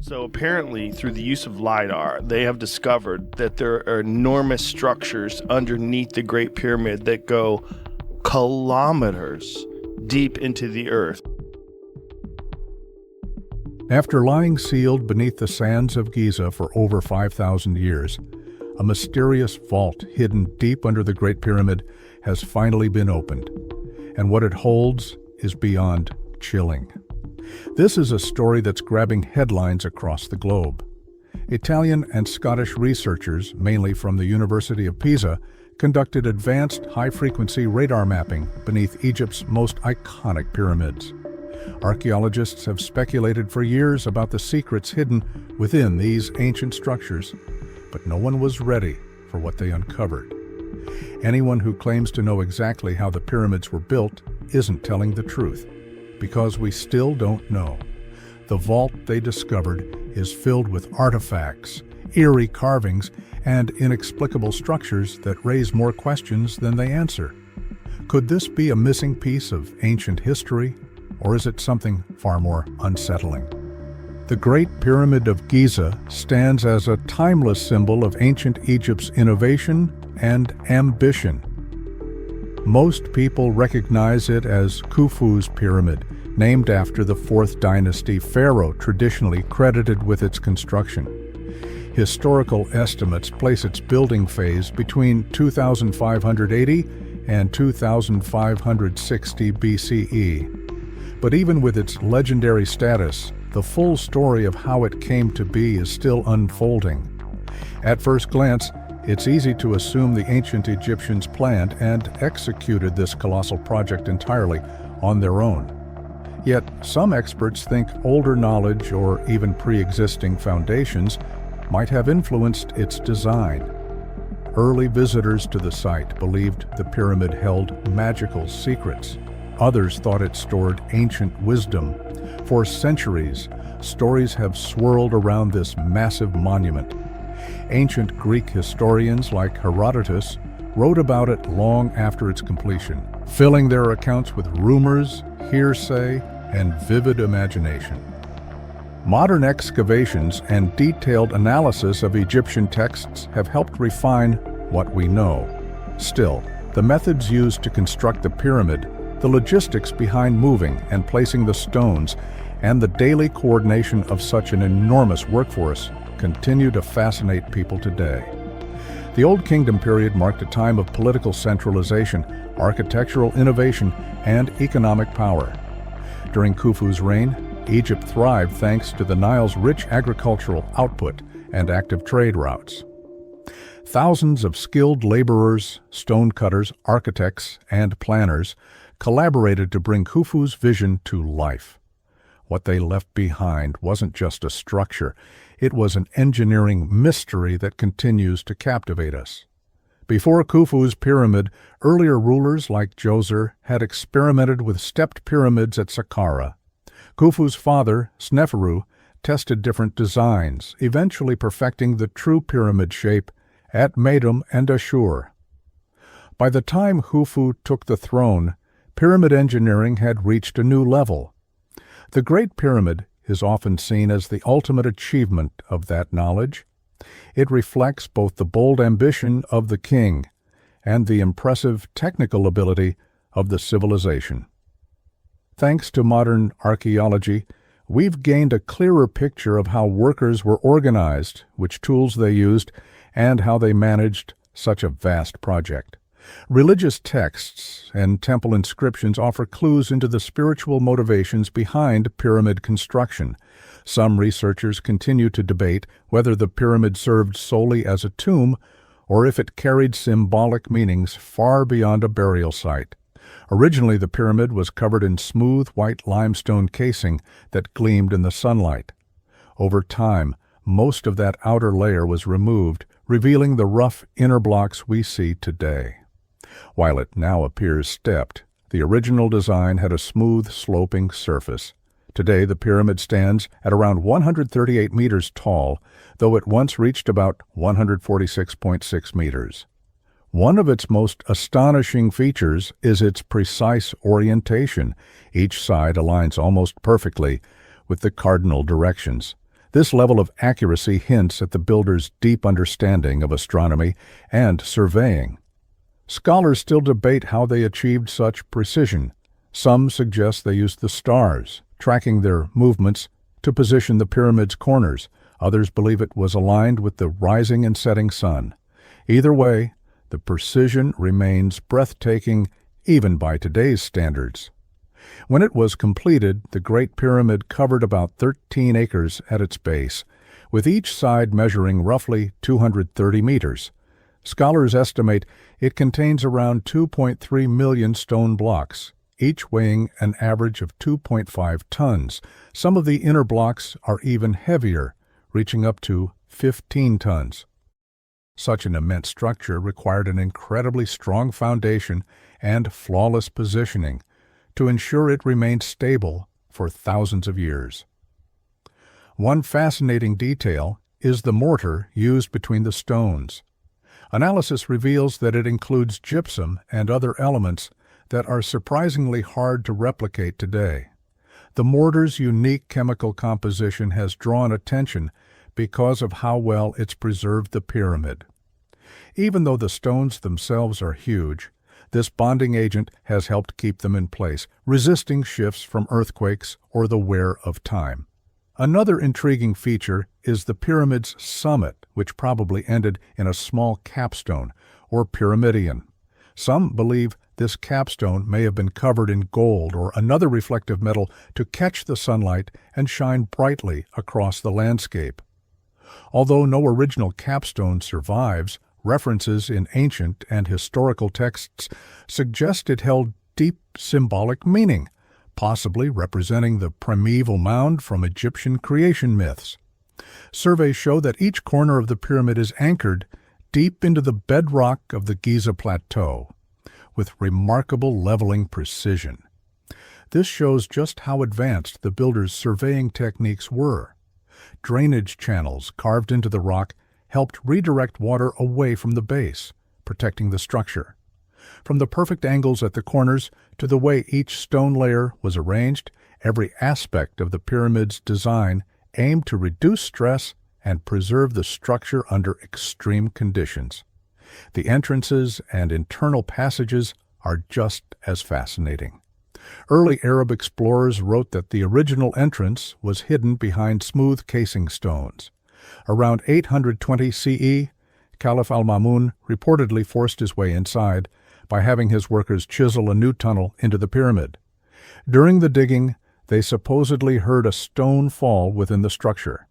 So apparently, through the use of LiDAR, they have discovered that there are enormous structures underneath the Great Pyramid that go kilometers deep into the earth. After lying sealed beneath the sands of Giza for over 5,000 years, a mysterious vault hidden deep under the Great Pyramid has finally been opened, and what it holds is beyond chilling. This is a story that's grabbing headlines across the globe. Italian and Scottish researchers, mainly from the University of Pisa, conducted advanced high-frequency radar mapping beneath Egypt's most iconic pyramids. Archaeologists have speculated for years about the secrets hidden within these ancient structures, but no one was ready for what they uncovered. Anyone who claims to know exactly how the pyramids were built isn't telling the truth, because we still don't know. The vault they discovered is filled with artifacts, eerie carvings, and inexplicable structures that raise more questions than they answer. Could this be a missing piece of ancient history, or is it something far more unsettling? The Great Pyramid of Giza stands as a timeless symbol of ancient Egypt's innovation and ambition. Most people recognize it as Khufu's pyramid, named after the 4th dynasty pharaoh traditionally credited with its construction. Historical estimates place its building phase between 2580 and 2560 BCE. But even with its legendary status, the full story of how it came to be is still unfolding. At first glance, it's easy to assume the ancient Egyptians planned and executed this colossal project entirely on their own. Yet, some experts think older knowledge or even pre-existing foundations might have influenced its design. Early visitors to the site believed the pyramid held magical secrets. Others thought it stored ancient wisdom. For centuries, stories have swirled around this massive monument. Ancient Greek historians like Herodotus wrote about it long after its completion, filling their accounts with rumors, hearsay, and vivid imagination. Modern excavations and detailed analysis of Egyptian texts have helped refine what we know. Still, the methods used to construct the pyramid, the logistics behind moving and placing the stones, and the daily coordination of such an enormous workforce continue to fascinate people today. The Old Kingdom period marked a time of political centralization, architectural innovation, and economic power. During Khufu's reign, Egypt thrived thanks to the Nile's rich agricultural output and active trade routes. Thousands of skilled laborers, stonecutters, architects, and planners collaborated to bring Khufu's vision to life. What they left behind wasn't just a structure, it was an engineering mystery that continues to captivate us. Before Khufu's pyramid, earlier rulers like Djoser had experimented with stepped pyramids at Saqqara. Khufu's father, Sneferu, tested different designs, eventually perfecting the true pyramid shape at Meidum and Ashur. By the time Khufu took the throne, pyramid engineering had reached a new level. The Great Pyramid is often seen as the ultimate achievement of that knowledge. It reflects both the bold ambition of the king and the impressive technical ability of the civilization. Thanks to modern archaeology, we've gained a clearer picture of how workers were organized, which tools they used, and how they managed such a vast project. Religious texts and temple inscriptions offer clues into the spiritual motivations behind pyramid construction. Some researchers continue to debate whether the pyramid served solely as a tomb or if it carried symbolic meanings far beyond a burial site. Originally, the pyramid was covered in smooth white limestone casing that gleamed in the sunlight. Over time, most of that outer layer was removed, revealing the rough inner blocks we see today. While it now appears stepped, the original design had a smooth, sloping surface. Today, the pyramid stands at around 138 meters tall, though it once reached about 146.6 meters. One of its most astonishing features is its precise orientation. Each side aligns almost perfectly with the cardinal directions. This level of accuracy hints at the builders' deep understanding of astronomy and surveying. Scholars still debate how they achieved such precision. Some suggest they used the stars, tracking their movements to position the pyramid's corners. Others believe it was aligned with the rising and setting sun. Either way, the precision remains breathtaking even by today's standards. When it was completed, the Great Pyramid covered about 13 acres at its base, with each side measuring roughly 230 meters. Scholars estimate it contains around 2.3 million stone blocks, each weighing an average of 2.5 tons. Some of the inner blocks are even heavier, reaching up to 15 tons. Such an immense structure required an incredibly strong foundation and flawless positioning to ensure it remained stable for thousands of years. One fascinating detail is the mortar used between the stones. Analysis reveals that it includes gypsum and other elements that are surprisingly hard to replicate today. The mortar's unique chemical composition has drawn attention because of how well it's preserved the pyramid. Even though the stones themselves are huge, this bonding agent has helped keep them in place, resisting shifts from earthquakes or the wear of time. Another intriguing feature is the pyramid's summit, which probably ended in a small capstone, or pyramidion. Some believe this capstone may have been covered in gold or another reflective metal to catch the sunlight and shine brightly across the landscape. Although no original capstone survives, references in ancient and historical texts suggest it held deep symbolic meaning, possibly representing the primeval mound from Egyptian creation myths. Surveys show that each corner of the pyramid is anchored deep into the bedrock of the Giza Plateau, with remarkable leveling precision. This shows just how advanced the builders' surveying techniques were. Drainage channels carved into the rock helped redirect water away from the base, protecting the structure. From the perfect angles at the corners to the way each stone layer was arranged, every aspect of the pyramid's design aimed to reduce stress and preserve the structure under extreme conditions. The entrances and internal passages are just as fascinating. Early Arab explorers wrote that the original entrance was hidden behind smooth casing stones. Around 820 CE, Caliph al-Ma'mun reportedly forced his way inside by having his workers chisel a new tunnel into the pyramid. During the digging, they supposedly heard a stone fall within the structure.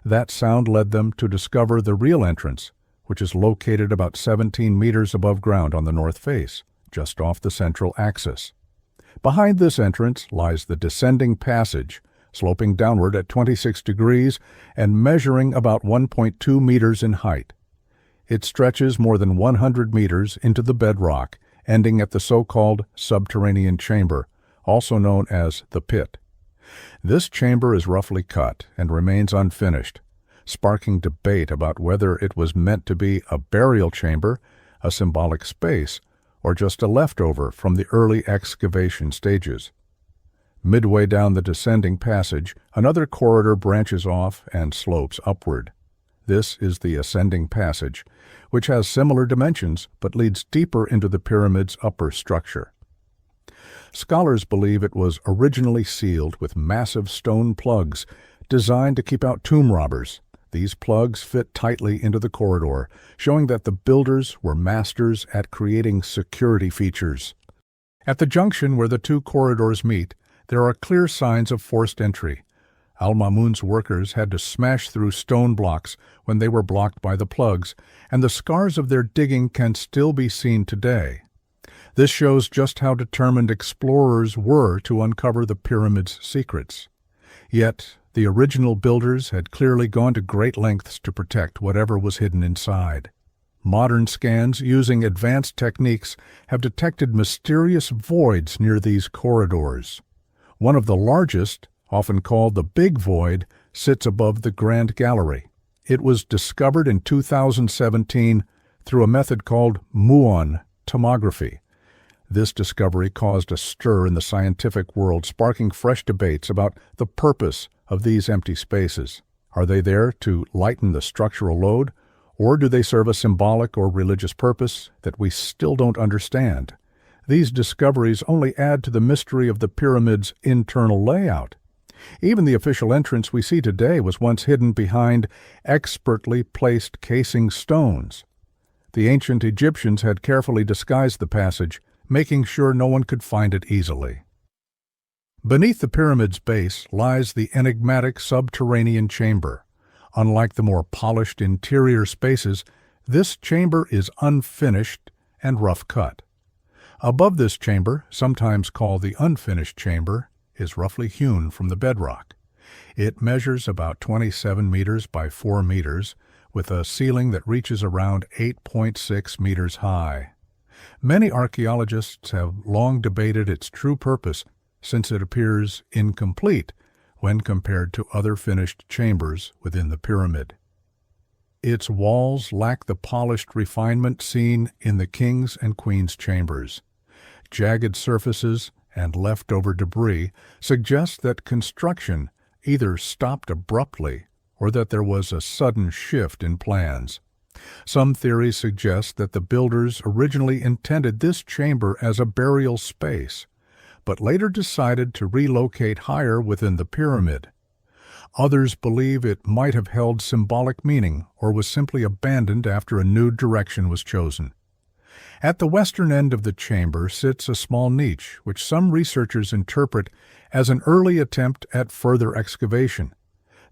That sound led them to discover the real entrance, which is located about 17 meters above ground on the north face, just off the central axis. Behind this entrance lies the descending passage, sloping downward at 26 degrees and measuring about 1.2 meters in height. It stretches more than 100 meters into the bedrock, ending at the so-called subterranean chamber, also known as the pit. This chamber is roughly cut and remains unfinished, sparking debate about whether it was meant to be a burial chamber, a symbolic space, or just a leftover from the early excavation stages. Midway down the descending passage, another corridor branches off and slopes upward. This is the ascending passage, which has similar dimensions but leads deeper into the pyramid's upper structure. Scholars believe it was originally sealed with massive stone plugs designed to keep out tomb robbers. These plugs fit tightly into the corridor, showing that the builders were masters at creating security features. At the junction where the two corridors meet, there are clear signs of forced entry. Al-Ma'mun's workers had to smash through stone blocks when they were blocked by the plugs, and the scars of their digging can still be seen today. This shows just how determined explorers were to uncover the pyramid's secrets. Yet, the original builders had clearly gone to great lengths to protect whatever was hidden inside. Modern scans using advanced techniques have detected mysterious voids near these corridors. One of the largest, often called the Big Void, sits above the Grand Gallery. It was discovered in 2017 through a method called muon tomography. This discovery caused a stir in the scientific world, sparking fresh debates about the purpose of these empty spaces. Are they there to lighten the structural load, or do they serve a symbolic or religious purpose that we still don't understand? These discoveries only add to the mystery of the pyramid's internal layout. Even the official entrance we see today was once hidden behind expertly placed casing stones. The ancient Egyptians had carefully disguised the passage, making sure no one could find it easily. Beneath the pyramid's base lies the enigmatic subterranean chamber. Unlike the more polished interior spaces, this chamber is unfinished and rough-cut. Above this chamber, sometimes called the unfinished chamber, is roughly hewn from the bedrock. It measures about 27 meters by 4 meters, with a ceiling that reaches around 8.6 meters high. Many archaeologists have long debated its true purpose, since it appears incomplete when compared to other finished chambers within the pyramid. Its walls lack the polished refinement seen in the king's and queen's chambers. Jagged surfaces and leftover debris suggest that construction either stopped abruptly or that there was a sudden shift in plans. Some theories suggest that the builders originally intended this chamber as a burial space, but later decided to relocate higher within the pyramid. Others believe it might have held symbolic meaning or was simply abandoned after a new direction was chosen. At the western end of the chamber sits a small niche, which some researchers interpret as an early attempt at further excavation.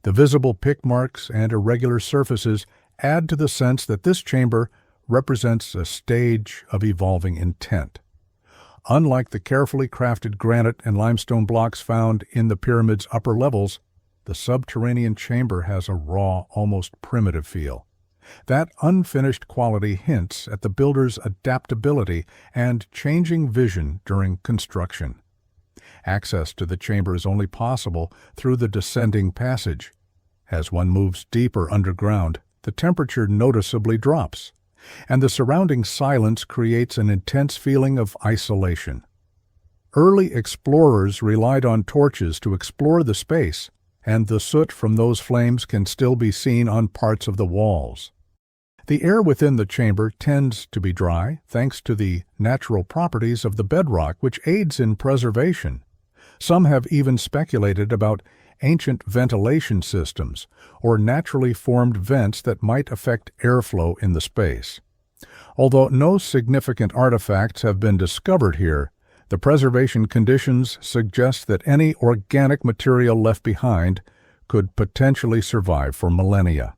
The visible pick marks and irregular surfaces add to the sense that this chamber represents a stage of evolving intent. Unlike the carefully crafted granite and limestone blocks found in the pyramid's upper levels, the subterranean chamber has a raw, almost primitive feel. That unfinished quality hints at the builder's adaptability and changing vision during construction. Access to the chamber is only possible through the descending passage. As one moves deeper underground, the temperature noticeably drops, and the surrounding silence creates an intense feeling of isolation. Early explorers relied on torches to explore the space, and the soot from those flames can still be seen on parts of the walls. The air within the chamber tends to be dry, thanks to the natural properties of the bedrock, which aids in preservation. Some have even speculated about ancient ventilation systems or naturally formed vents that might affect airflow in the space. Although no significant artifacts have been discovered here, the preservation conditions suggest that any organic material left behind could potentially survive for millennia.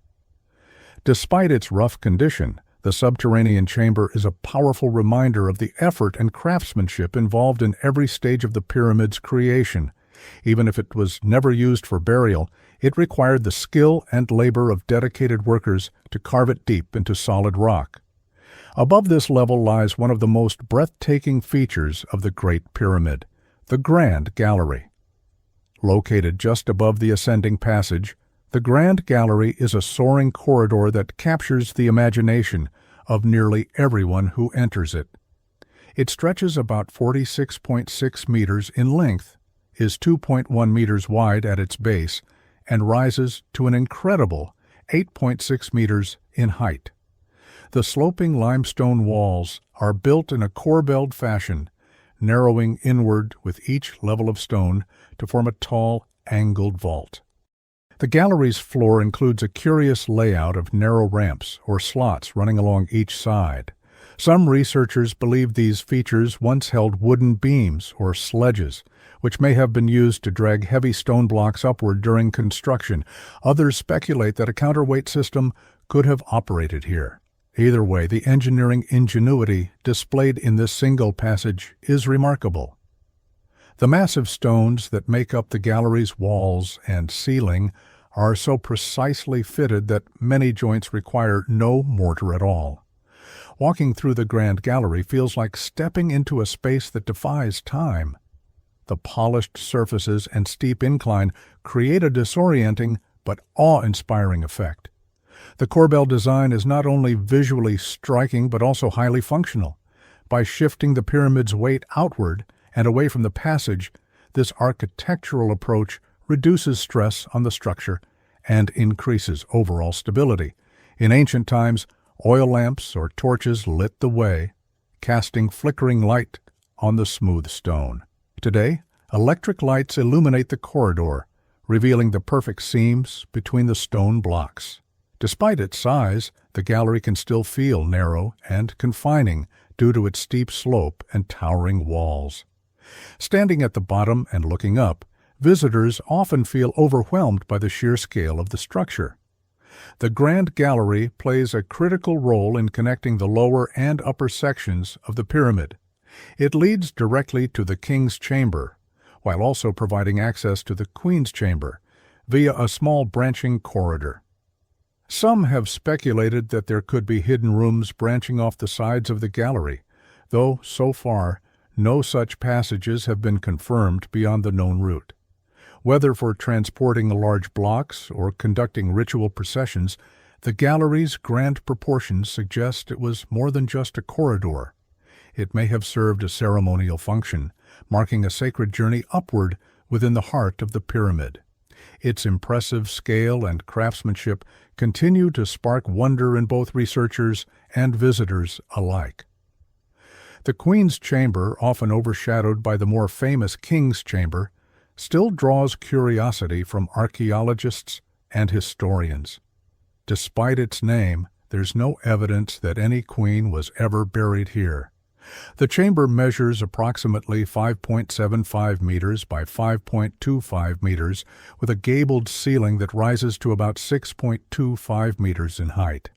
Despite its rough condition, the subterranean chamber is a powerful reminder of the effort and craftsmanship involved in every stage of the pyramid's creation. Even if it was never used for burial, it required the skill and labor of dedicated workers to carve it deep into solid rock. Above this level lies one of the most breathtaking features of the Great Pyramid, the Grand Gallery. Located just above the ascending passage, the Grand Gallery is a soaring corridor that captures the imagination of nearly everyone who enters it. It stretches about 46.6 meters in length, is 2.1 meters wide at its base, and rises to an incredible 8.6 meters in height. The sloping limestone walls are built in a corbelled fashion, narrowing inward with each level of stone to form a tall, angled vault. The gallery's floor includes a curious layout of narrow ramps or slots running along each side. Some researchers believe these features once held wooden beams or sledges, which may have been used to drag heavy stone blocks upward during construction. Others speculate that a counterweight system could have operated here. Either way, the engineering ingenuity displayed in this single passage is remarkable. The massive stones that make up the gallery's walls and ceiling are so precisely fitted that many joints require no mortar at all. Walking through the Grand Gallery feels like stepping into a space that defies time. The polished surfaces and steep incline create a disorienting but awe-inspiring effect. The corbelled design is not only visually striking but also highly functional. By shifting the pyramid's weight outward and away from the passage, this architectural approach reduces stress on the structure and increases overall stability. In ancient times, oil lamps or torches lit the way, casting flickering light on the smooth stone. Today, electric lights illuminate the corridor, revealing the perfect seams between the stone blocks. Despite its size, the gallery can still feel narrow and confining due to its steep slope and towering walls. Standing at the bottom and looking up, visitors often feel overwhelmed by the sheer scale of the structure. The Grand Gallery plays a critical role in connecting the lower and upper sections of the pyramid. It leads directly to the King's Chamber, while also providing access to the Queen's Chamber via a small branching corridor. Some have speculated that there could be hidden rooms branching off the sides of the gallery, though so far no such passages have been confirmed beyond the known route. Whether for transporting large blocks or conducting ritual processions, the gallery's grand proportions suggest it was more than just a corridor. It may have served a ceremonial function, marking a sacred journey upward within the heart of the pyramid. Its impressive scale and craftsmanship continue to spark wonder in both researchers and visitors alike. The Queen's Chamber, often overshadowed by the more famous King's Chamber, still draws curiosity from archaeologists and historians. Despite its name, there's no evidence that any queen was ever buried here. The chamber measures approximately 5.75 meters by 5.25 meters, with a gabled ceiling that rises to about 6.25 meters in height.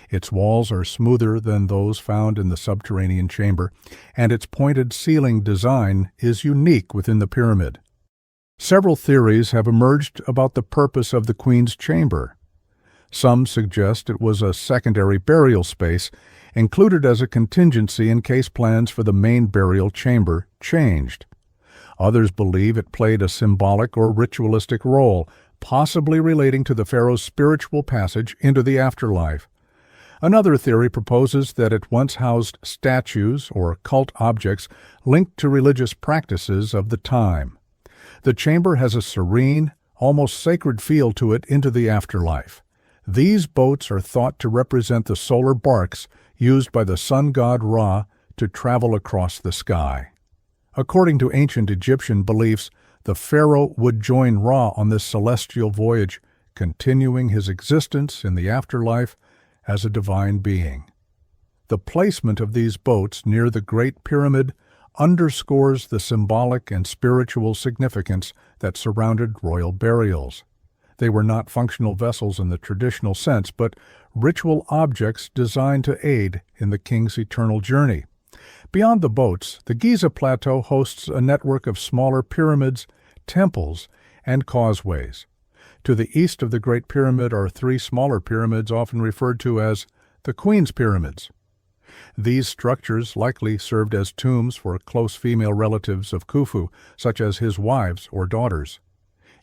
Its walls are smoother than those found in the subterranean chamber, and its pointed ceiling design is unique within the pyramid. Several theories have emerged about the purpose of the Queen's Chamber. Some suggest it was a secondary burial space, included as a contingency in case plans for the main burial chamber changed. Others believe it played a symbolic or ritualistic role, possibly relating to the pharaoh's spiritual passage into the afterlife. Another theory proposes that it once housed statues or cult objects linked to religious practices of the time. The chamber has a serene, almost sacred feel to it into the afterlife. These boats are thought to represent the solar barks used by the sun god Ra to travel across the sky. According to ancient Egyptian beliefs, the pharaoh would join Ra on this celestial voyage, continuing his existence in the afterlife as a divine being. The placement of these boats near the Great Pyramid underscores the symbolic and spiritual significance that surrounded royal burials. They were not functional vessels in the traditional sense, but ritual objects designed to aid in the king's eternal journey. Beyond the boats, the Giza Plateau hosts a network of smaller pyramids, temples, and causeways. To the east of the Great Pyramid are three smaller pyramids often referred to as the Queen's Pyramids. These structures likely served as tombs for close female relatives of Khufu, such as his wives or daughters.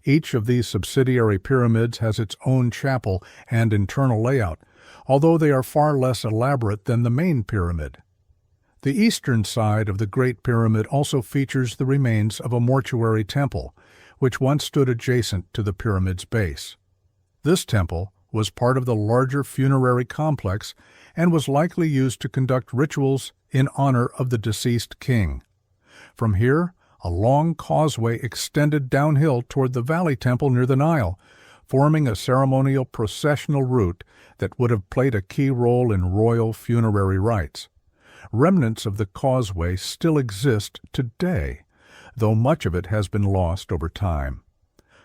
Each of these subsidiary pyramids has its own chapel and internal layout, although they are far less elaborate than the main pyramid. The eastern side of the Great Pyramid also features the remains of a mortuary temple, which once stood adjacent to the pyramid's base. This temple was part of the larger funerary complex and was likely used to conduct rituals in honor of the deceased king. From here, a long causeway extended downhill toward the Valley Temple near the Nile, forming a ceremonial processional route that would have played a key role in royal funerary rites. Remnants of the causeway still exist today, though much of it has been lost over time.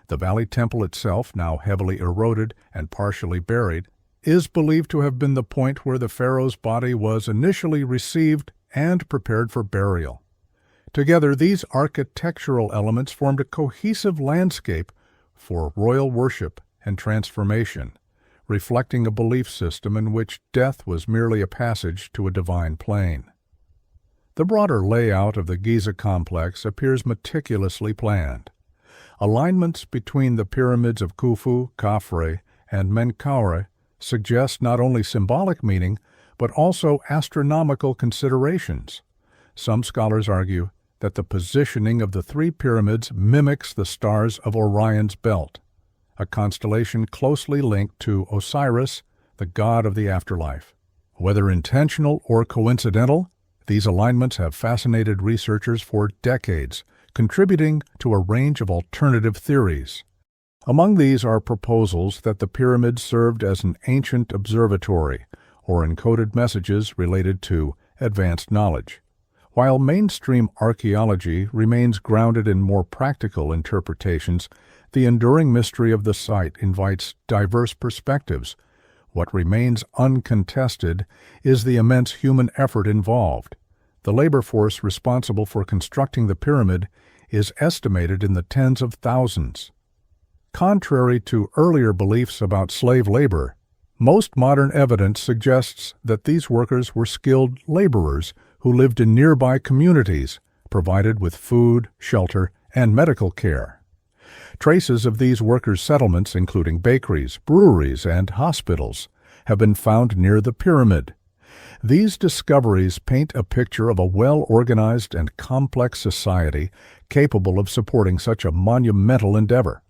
The Valley Temple itself, now heavily eroded and partially buried, is believed to have been the point where the pharaoh's body was initially received and prepared for burial. Together, these architectural elements formed a cohesive landscape for royal worship and transformation, reflecting a belief system in which death was merely a passage to a divine plane. The broader layout of the Giza complex appears meticulously planned. Alignments between the pyramids of Khufu, Khafre, and Menkaure suggest not only symbolic meaning, but also astronomical considerations. Some scholars argue that the positioning of the three pyramids mimics the stars of Orion's belt. a constellation closely linked to Osiris, the god of the afterlife. Whether intentional or coincidental, these alignments have fascinated researchers for decades, contributing to a range of alternative theories. Among these are proposals that the pyramids served as an ancient observatory or encoded messages related to advanced knowledge. While mainstream archaeology remains grounded in more practical interpretations, the enduring mystery of the site invites diverse perspectives. What remains uncontested is the immense human effort involved. The labor force responsible for constructing the pyramid is estimated in the tens of thousands. Contrary to earlier beliefs about slave labor, most modern evidence suggests that these workers were skilled laborers who lived in nearby communities, provided with food, shelter, and medical care. Traces of these workers' settlements, including bakeries, breweries, and hospitals, have been found near the pyramid. These discoveries paint a picture of a well-organized and complex society capable of supporting such a monumental endeavor.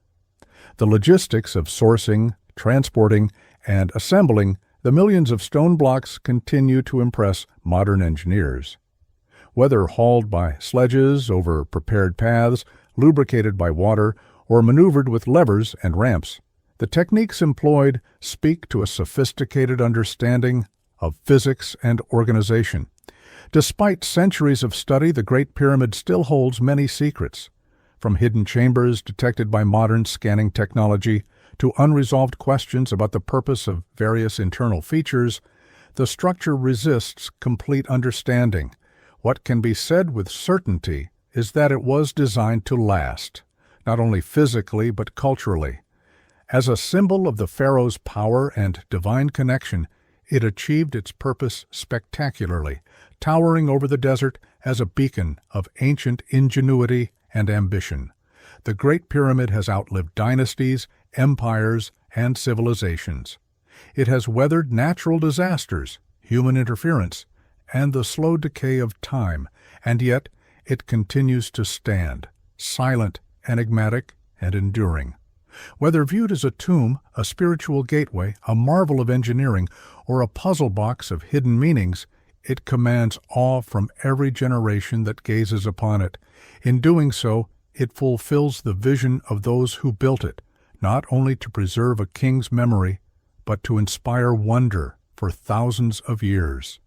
The logistics of sourcing, transporting, and assembling the millions of stone blocks continue to impress modern engineers. Whether hauled by sledges over prepared paths, lubricated by water, or maneuvered with levers and ramps, the techniques employed speak to a sophisticated understanding of physics and organization. Despite centuries of study, the Great Pyramid still holds many secrets, from hidden chambers detected by modern scanning technology to unresolved questions about the purpose of various internal features. The structure resists complete understanding. What can be said with certainty is that it was designed to last, not only physically but culturally. As a symbol of the pharaoh's power and divine connection, it achieved its purpose spectacularly, towering over the desert as a beacon of ancient ingenuity and ambition. The Great Pyramid has outlived dynasties, empires, and civilizations. It has weathered natural disasters, human interference, and the slow decay of time, and yet it continues to stand, silent, enigmatic, and enduring. Whether viewed as a tomb, a spiritual gateway, a marvel of engineering, or a puzzle box of hidden meanings, it commands awe from every generation that gazes upon it. In doing so, it fulfills the vision of those who built it, not only to preserve a king's memory, but to inspire wonder for thousands of years.